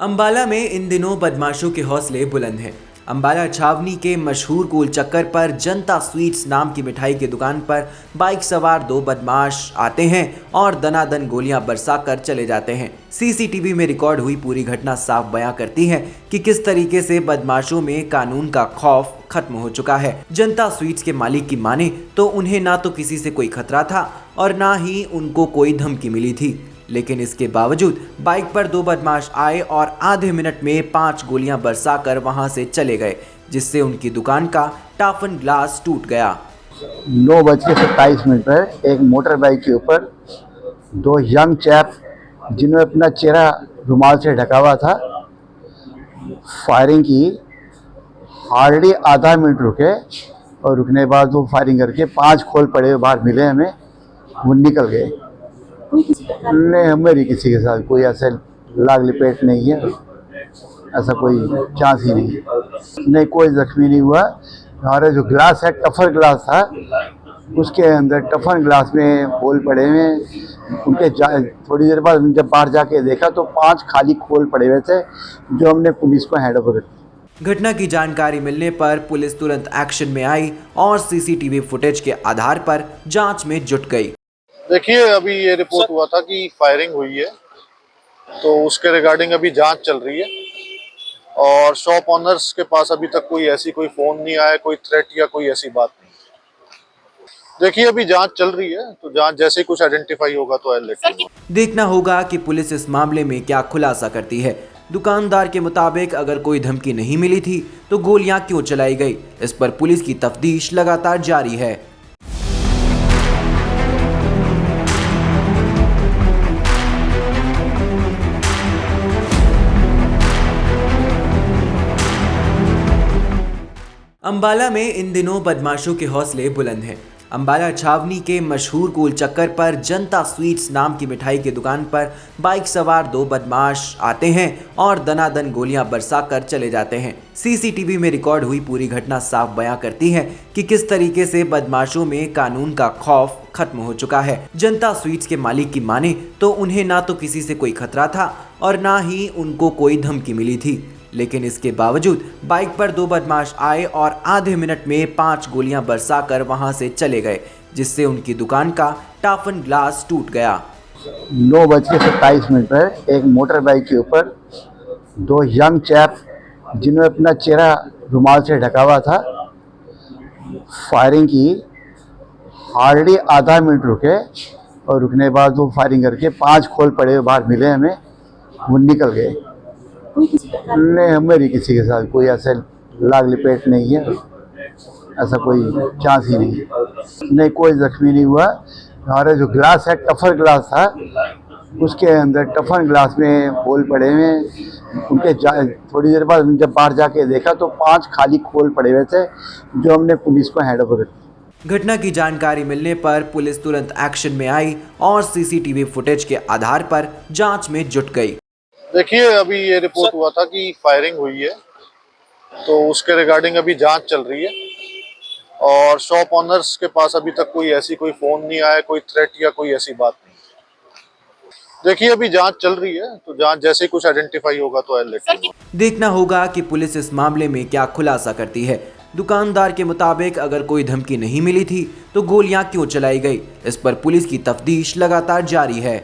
अंबाला में इन दिनों बदमाशों के हौसले बुलंद हैं। अंबाला छावनी के मशहूर गोल चक्कर पर जनता स्वीट्स नाम की मिठाई की दुकान पर बाइक सवार दो बदमाश आते हैं और दनादन गोलियां बरसाकर चले जाते हैं। सीसीटीवी में रिकॉर्ड हुई पूरी घटना साफ बयां करती है कि किस तरीके से बदमाशों में कानून का खौफ खत्म हो चुका है। जनता स्वीट्स के मालिक की माने तो उन्हें ना तो किसी से कोई खतरा था और ना ही उनको कोई धमकी मिली थी, लेकिन इसके बावजूद बाइक पर दो बदमाश आए और आधे मिनट में 5 गोलियां बरसाकर वहां से चले गए, जिससे उनकी दुकान का टाफन ग्लास टूट गया। 9:27 पर एक मोटर बाइक के ऊपर दो यंग चैप जिन्होंने अपना चेहरा रुमाल से ढका हुआ था, फायरिंग की। हार्डली आधा मिनट रुके और रुकने के बाद वो फायरिंग करके 5 खोल पड़े हुए बाहर मिले हमें, वो निकल गए। नहीं, मेरी किसी के साथ कोई ऐसे लाग लपेट नहीं है, ऐसा कोई चांस ही नहीं, कोई जख्मी नहीं हुआ। हमारा जो ग्लास है टफर ग्लास था, उसके अंदर टफन ग्लास में खोल पड़े हुए। उनके थोड़ी देर बाद जब बाहर जाके देखा तो 5 खाली खोल पड़े हुए थे, जो हमने पुलिस को हैंड ओवर कर। घटना की जानकारी मिलने पर पुलिस तुरंत एक्शन में आई और सीसीटीवी फुटेज के आधार पर जांच में जुट गई। देखिए, अभी ये रिपोर्ट हुआ था कि फायरिंग हुई है, तो उसके रिगार्डिंग अभी जांच चल रही है और शॉप ओनर्स के पास अभी तक कोई फोन नहीं आया, कोई थ्रेट या कोई ऐसी बात नहीं। देखिए, अभी जांच चल रही है, तो जांच जैसे कुछ आइडेंटिफाई होगा तो आई लेट यू नो। देखना होगा कि पुलिस इस मामले में क्या खुलासा करती है। दुकानदार के मुताबिक अगर कोई धमकी नहीं मिली थी तो गोलियां क्यों चलाई गई, इस पर पुलिस की तफ्तीश लगातार जारी है। अंबाला में इन दिनों बदमाशों के हौसले बुलंद हैं। अंबाला छावनी के मशहूर गोल चक्कर पर जनता स्वीट्स नाम की मिठाई की दुकान पर बाइक सवार दो बदमाश आते हैं और दनादन गोलियां बरसाकर चले जाते हैं। सीसीटीवी में रिकॉर्ड हुई पूरी घटना साफ बयां करती है कि किस तरीके से बदमाशों में कानून का खौफ खत्म हो चुका है। जनता स्वीट्स के मालिक की माने तो उन्हें ना तो किसी से कोई खतरा था और ना ही उनको कोई धमकी मिली थी, लेकिन इसके बावजूद बाइक पर दो बदमाश आए और आधे मिनट में 5 गोलियां बरसाकर वहां से चले गए, जिससे उनकी दुकान का टाफन ग्लास टूट गया। 9:27 पर एक मोटर बाइक के ऊपर दो यंग चैप जिन्होंने अपना चेहरा रुमाल से ढका हुआ था, फायरिंग की। हार्डली आधा मिनट रुके और रुकने के बाद वो फायरिंग करके 5 खोल पड़े हुए बाहर मिले हमें, वो निकल गए। नहीं, मेरी किसी के साथ कोई ऐसे लाग लपेट नहीं है, ऐसा कोई चांस ही नहीं, कोई जख्मी नहीं हुआ। हमारा जो ग्लास है टफर ग्लास था, उसके अंदर टफन ग्लास में खोल पड़े हुए। उनके थोड़ी देर बाद जब बाहर जाके देखा तो 5 खाली खोल पड़े हुए थे, जो हमने पुलिस को हैंड ओवर कर। घटना की जानकारी मिलने पर पुलिस तुरंत एक्शन में आई और सीसीटीवी फुटेज के आधार पर जांच में जुट गई। देखिए, अभी ये रिपोर्ट हुआ था कि फायरिंग हुई है, तो उसके रिगार्डिंग अभी जांच चल रही है और शॉप ओनर्स के पास अभी तक कोई फोन नहीं आया, कोई थ्रेट या कोई ऐसी बात नहीं। देखिए, अभी जांच चल रही है, तो जांच जैसे कुछ आइडेंटिफाई होगा तो आई लेट यू नो। देखना होगा कि पुलिस इस मामले में क्या खुलासा करती है। दुकानदार के मुताबिक अगर कोई धमकी नहीं मिली थी तो गोलियां क्यों चलाई गई, इस पर पुलिस की तफ्तीश लगातार जारी है।